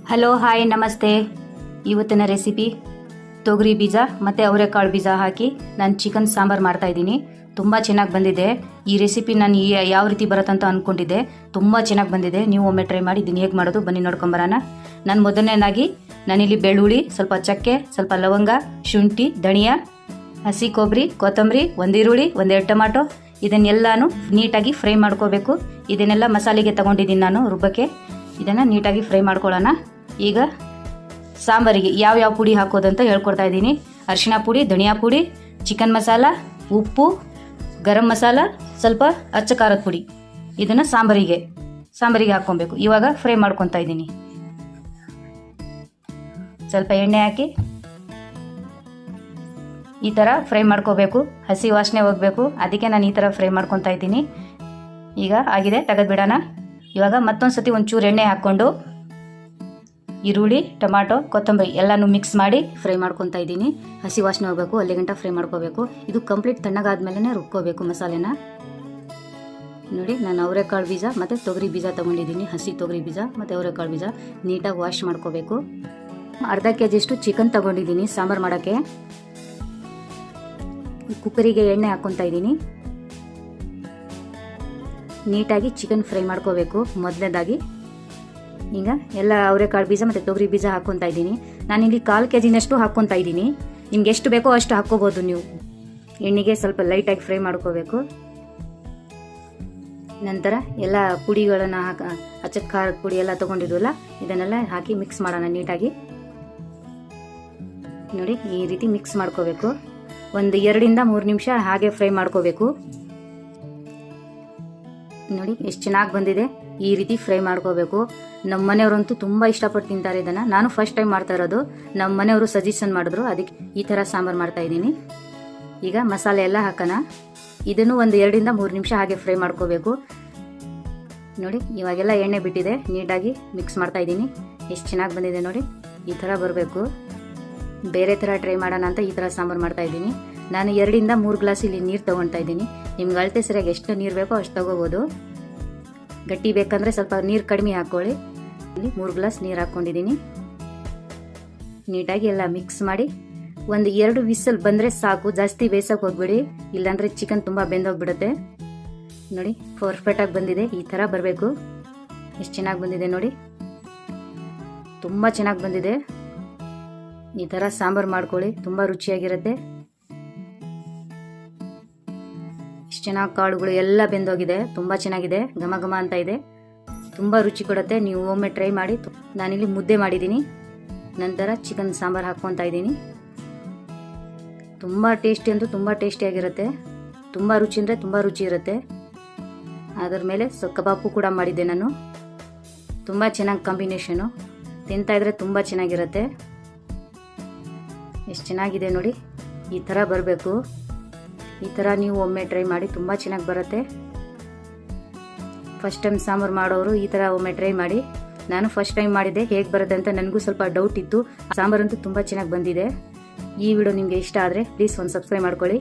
Hello hi ನಮಸ್ತೆ. ಇವತ್ತಿನ recipe ತೊಗರಿ ಬೀಜ ಮತ್ತು ಅವರೆಕಾಳು ಬೀಜ ಹಾಕಿ ನಾನು ಚಿಕನ್ ಸಾಂಬಾರು ಮಾಡ್ತಾಯಿದ್ದೀನಿ. ತುಂಬ ಚೆನ್ನಾಗಿ ಬಂದಿದೆ. ಈ ರೆಸಿಪಿ ನಾನು ಯಾವ ರೀತಿ ಬರುತ್ತಂತ ಅಂದ್ಕೊಂಡಿದ್ದೆ. ತುಂಬ ಚೆನ್ನಾಗಿ ಬಂದಿದೆ. ನೀವು ಒಮ್ಮೆ ಟ್ರೈ ಮಾಡಿ ಇದನ್ನು ಹೇಗೆ ಮಾಡೋದು ಬನ್ನಿ ನೋಡ್ಕೊಂಬರೋಣ. ನಾನು ಮೊದಲನೇದಾಗಿ ನಾನಿಲ್ಲಿ ಬೆಳ್ಳುಳ್ಳಿ, ಸ್ವಲ್ಪ ಚಕ್ಕೆ, ಸ್ವಲ್ಪ ಲವಂಗ, ಶುಂಠಿ, ಧನಿಯಾ, ಹಸಿ ಕೊಬ್ಬರಿ, ಕೊತ್ತಂಬರಿ, ಒಂದು ಈರುಳ್ಳಿ, ಒಂದೆರಡು ಟೊಮಾಟೊ ಇದನ್ನೆಲ್ಲನೂ ನೀಟಾಗಿ ಫ್ರೈ ಮಾಡ್ಕೋಬೇಕು. ಇದನ್ನೆಲ್ಲ ಮಸಾಲೆಗೆ ತೊಗೊಂಡಿದ್ದೀನಿ ನಾನು ರುಬ್ಬಕ್ಕೆ. ಇದನ್ನು ನೀಟಾಗಿ ಫ್ರೈ ಮಾಡ್ಕೊಳ್ಳೋಣ. ಈಗ ಸಾಂಬಾರಿಗೆ ಯಾವ ಪುಡಿ ಹಾಕೋದಂತ ಹೇಳ್ಕೊಡ್ತಾ ಇದ್ದೀನಿ. ಅರಿಶಿಣ ಪುಡಿ, ಧನಿಯಾ ಪುಡಿ, ಚಿಕನ್ ಮಸಾಲ, ಉಪ್ಪು, ಗರಂ ಮಸಾಲ, ಸ್ವಲ್ಪ ಅಚ್ಚ ಖಾರದ ಪುಡಿ. ಇದನ್ನು ಸಾಂಬಾರಿಗೆ ಹಾಕ್ಕೊಬೇಕು. ಇವಾಗ ಫ್ರೈ ಮಾಡ್ಕೊತಾ ಇದ್ದೀನಿ. ಸ್ವಲ್ಪ ಎಣ್ಣೆ ಹಾಕಿ ಈ ಥರ ಫ್ರೈ ಮಾಡ್ಕೋಬೇಕು. ಹಸಿ ವಾಸನೆ ಹೋಗಬೇಕು. ಅದಕ್ಕೆ ನಾನು ಈ ಥರ ಫ್ರೈ ಮಾಡ್ಕೊತಾ ಇದ್ದೀನಿ. ಈಗ ಆಗಿದೆ, ತೆಗೆದ್ಬಿಡೋಣ. ಇವಾಗ ಮತ್ತೊಂದು ಸತಿ ಒಂಚೂರು ಎಣ್ಣೆ ಹಾಕ್ಕೊಂಡು ಈರುಳ್ಳಿ, ಟೊಮಾಟೊ, ಕೊತ್ತಂಬರಿ ಎಲ್ಲನೂ ಮಿಕ್ಸ್ ಮಾಡಿ ಫ್ರೈ ಮಾಡ್ಕೊತಾ ಇದ್ದೀನಿ. ಹಸಿ ವಾಸನೆ ಹೋಗಬೇಕು, ಅಲ್ಲಿ ಗಂಟ ಫ್ರೈ ಮಾಡ್ಕೋಬೇಕು. ಇದು ಕಂಪ್ಲೀಟ್ ತಣ್ಣಗಾದ್ಮೇಲೆ ರುಬ್ಕೋಬೇಕು ಮಸಾಲೆನ. ನೋಡಿ, ನಾನು ಅವರೆಕಾಳು ಬೀಜ ಮತ್ತು ತೊಗರಿ ಬೀಜ ತೊಗೊಂಡಿದ್ದೀನಿ. ಹಸಿ ತೊಗರಿ ಬೀಜ ಮತ್ತು ಅವರೆಕಾಳು ಬೀಜ ನೀಟಾಗಿ ವಾಶ್ ಮಾಡ್ಕೋಬೇಕು. ಅರ್ಧ ಕೆಜಿಯಷ್ಟು ಚಿಕನ್ ತೊಗೊಂಡಿದ್ದೀನಿ ಸಾಂಬಾರು ಮಾಡೋಕ್ಕೆ. ಕುಕ್ಕರಿಗೆ ಎಣ್ಣೆ ಹಾಕ್ಕೊತಾ ಇದ್ದೀನಿ. ನೀಟಾಗಿ ಚಿಕನ್ ಫ್ರೈ ಮಾಡ್ಕೋಬೇಕು ಮೊದಲನೇದಾಗಿ. ಈಗ ಎಲ್ಲ ಅವರೆಕಾಳು ಬೀಜ ಮತ್ತು ತೊಗರಿ ಬೀಜ ಹಾಕ್ಕೊತಾ ಇದ್ದೀನಿ. ನಾನಿಲ್ಲಿ 1/4 ಕೆಜಿನಷ್ಟು ಹಾಕ್ಕೊತಾ ಇದ್ದೀನಿ. ನಿಮ್ಗೆ ಎಷ್ಟು ಬೇಕೋ ಅಷ್ಟು ಹಾಕ್ಕೋಬೋದು ನೀವು. ಎಣ್ಣೆಗೆ ಸ್ವಲ್ಪ ಲೈಟಾಗಿ ಫ್ರೈ ಮಾಡ್ಕೋಬೇಕು. ನಂತರ ಎಲ್ಲ ಪುಡಿಗಳನ್ನು ಅಚ್ಚ ಖಾರದ ಪುಡಿ ಎಲ್ಲ ತೊಗೊಂಡಿದ್ವಲ್ಲ ಇದನ್ನೆಲ್ಲ ಹಾಕಿ ಮಿಕ್ಸ್ ಮಾಡೋಣ ನೀಟಾಗಿ. ನೋಡಿ, ಈ ರೀತಿ ಮಿಕ್ಸ್ ಮಾಡ್ಕೋಬೇಕು. ಒಂದು 2 ಇಂದ 3 ನಿಮಿಷ ಹಾಗೆ ಫ್ರೈ ಮಾಡ್ಕೋಬೇಕು. ನೋಡಿ ಎಷ್ಟು ಚೆನ್ನಾಗಿ ಬಂದಿದೆ. ಈ ರೀತಿ ಫ್ರೈ ಮಾಡ್ಕೋಬೇಕು. ನಮ್ಮ ಮನೆಯವರಂತೂ ತುಂಬ ಇಷ್ಟಪಟ್ಟು ತಿಂತಾರೆ ಇದನ್ನು. ನಾನು ಫಸ್ಟ್ ಟೈಮ್ ಮಾಡ್ತಾ ಇರೋದು. ನಮ್ಮ ಮನೆಯವರು ಸಜೆಷನ್ ಮಾಡಿದ್ರು, ಅದಕ್ಕೆ ಈ ಥರ ಸಾಂಬಾರು ಮಾಡ್ತಾ ಇದ್ದೀನಿ. ಈಗ ಮಸಾಲೆ ಎಲ್ಲ ಹಾಕೋಣ. ಇದನ್ನು ಒಂದು 2 ಇಂದ 3 ನಿಮಿಷ ಹಾಗೆ ಫ್ರೈ ಮಾಡ್ಕೋಬೇಕು. ನೋಡಿ, ಇವಾಗೆಲ್ಲ ಎಣ್ಣೆ ಬಿಟ್ಟಿದೆ. ನೀಟಾಗಿ ಮಿಕ್ಸ್ ಮಾಡ್ತಾ ಇದ್ದೀನಿ. ಎಷ್ಟು ಚೆನ್ನಾಗಿ ಬಂದಿದೆ ನೋಡಿ. ಈ ಥರ ಬರಬೇಕು. ಬೇರೆ ಥರ ಟ್ರೈ ಮಾಡೋಣ ಅಂತ ಈ ಥರ ಸಾಂಬಾರು ಮಾಡ್ತಾ ಇದ್ದೀನಿ. ನಾನು 2 ಇಂದ 3 ಗ್ಲಾಸ್ ಇಲ್ಲಿ ನೀರು ತೊಗೊಳ್ತಾ ಇದ್ದೀನಿ. ನಿಮ್ಗೆ ಅಳತೆ ಸರಿಯಾಗಿ ಎಷ್ಟು ನೀರು ಬೇಕೋ ಅಷ್ಟು ತೊಗೋಬೋದು. ಗಟ್ಟಿ ಬೇಕಂದರೆ ಸ್ವಲ್ಪ ನೀರು ಕಡಿಮೆ ಹಾಕ್ಕೊಳ್ಳಿ. ಇಲ್ಲಿ 3 ಗ್ಲಾಸ್ ನೀರು ಹಾಕ್ಕೊಂಡಿದ್ದೀನಿ. ನೀಟಾಗಿ ಎಲ್ಲ ಮಿಕ್ಸ್ ಮಾಡಿ ಒಂದು 2 ವಿಸಲ್ ಬಂದರೆ ಸಾಕು. ಜಾಸ್ತಿ ಬೇಯಿಸೋಕೆ ಹೋಗ್ಬೇಡಿ, ಇಲ್ಲಾಂದರೆ ಚಿಕನ್ ತುಂಬ ಬೆಂದೋಗ್ಬಿಡುತ್ತೆ. ನೋಡಿ, ಪರ್ಫೆಕ್ಟಾಗಿ ಬಂದಿದೆ. ಈ ಥರ ಬರಬೇಕು. ಎಷ್ಟು ಚೆನ್ನಾಗಿ ಬಂದಿದೆ ನೋಡಿ. ತುಂಬ ಚೆನ್ನಾಗಿ ಬಂದಿದೆ. ಈ ಥರ ಸಾಂಬಾರು ಮಾಡ್ಕೊಳ್ಳಿ, ತುಂಬ ರುಚಿಯಾಗಿರುತ್ತೆ. ಎಷ್ಟು ಚೆನ್ನಾಗಿ ಕಾಳುಗಳು ಎಲ್ಲ ಬೆಂದೋಗಿದೆ. ತುಂಬ ಚೆನ್ನಾಗಿದೆ, ಘಮ ಘಮ ಅಂತ ಇದೆ. ತುಂಬ ರುಚಿ ಕೊಡುತ್ತೆ. ನೀವು ಒಮ್ಮೆ ಟ್ರೈ ಮಾಡಿ. ನಾನಿಲ್ಲಿ ಮುದ್ದೆ ಮಾಡಿದ್ದೀನಿ. ನಂತರ ಚಿಕನ್ ಸಾಂಬಾರು ಹಾಕ್ಕೊತಾ ಇದ್ದೀನಿ. ತುಂಬ ಟೇಸ್ಟಿ ಅಂತೂ ತುಂಬ ಟೇಸ್ಟಿಯಾಗಿರುತ್ತೆ. ತುಂಬ ರುಚಿ ಅಂದರೆ ತುಂಬ ರುಚಿ ಇರುತ್ತೆ. ಅದರ ಮೇಲೆ ಕಬಾಬು ಕೂಡ ಮಾಡಿದ್ದೆ ನಾನು. ತುಂಬ ಚೆನ್ನಾಗಿ ಕಾಂಬಿನೇಷನು. ತಿಂತಾಯಿದ್ರೆ ತುಂಬ ಚೆನ್ನಾಗಿರುತ್ತೆ. ಎಷ್ಟು ಚೆನ್ನಾಗಿದೆ ನೋಡಿ. ಈ ಥರ ಬರಬೇಕು. ಈ ಥರ ನೀವು ಒಮ್ಮೆ ಟ್ರೈ ಮಾಡಿ, ತುಂಬ ಚೆನ್ನಾಗಿ ಬರುತ್ತೆ. ಫಸ್ಟ್ ಟೈಮ್ ಸಾಂಬಾರು ಮಾಡೋರು ಈ ಥರ ಒಮ್ಮೆ ಟ್ರೈ ಮಾಡಿ. ನಾನು ಫಸ್ಟ್ ಟೈಮ್ ಮಾಡಿದ್ದೆ, ಹೇಗೆ ಬರುತ್ತೆ ಅಂತ ನನಗೂ ಸ್ವಲ್ಪ ಡೌಟ್ ಇತ್ತು. ಸಾಂಬಾರಂತೂ ತುಂಬ ಚೆನ್ನಾಗಿ ಬಂದಿದೆ. ಈ ವಿಡಿಯೋ ನಿಮಗೆ ಇಷ್ಟ ಆದರೆ ಪ್ಲೀಸ್ ಒಂದು ಸಬ್ಸ್ಕ್ರೈಬ್ ಮಾಡ್ಕೊಳ್ಳಿ.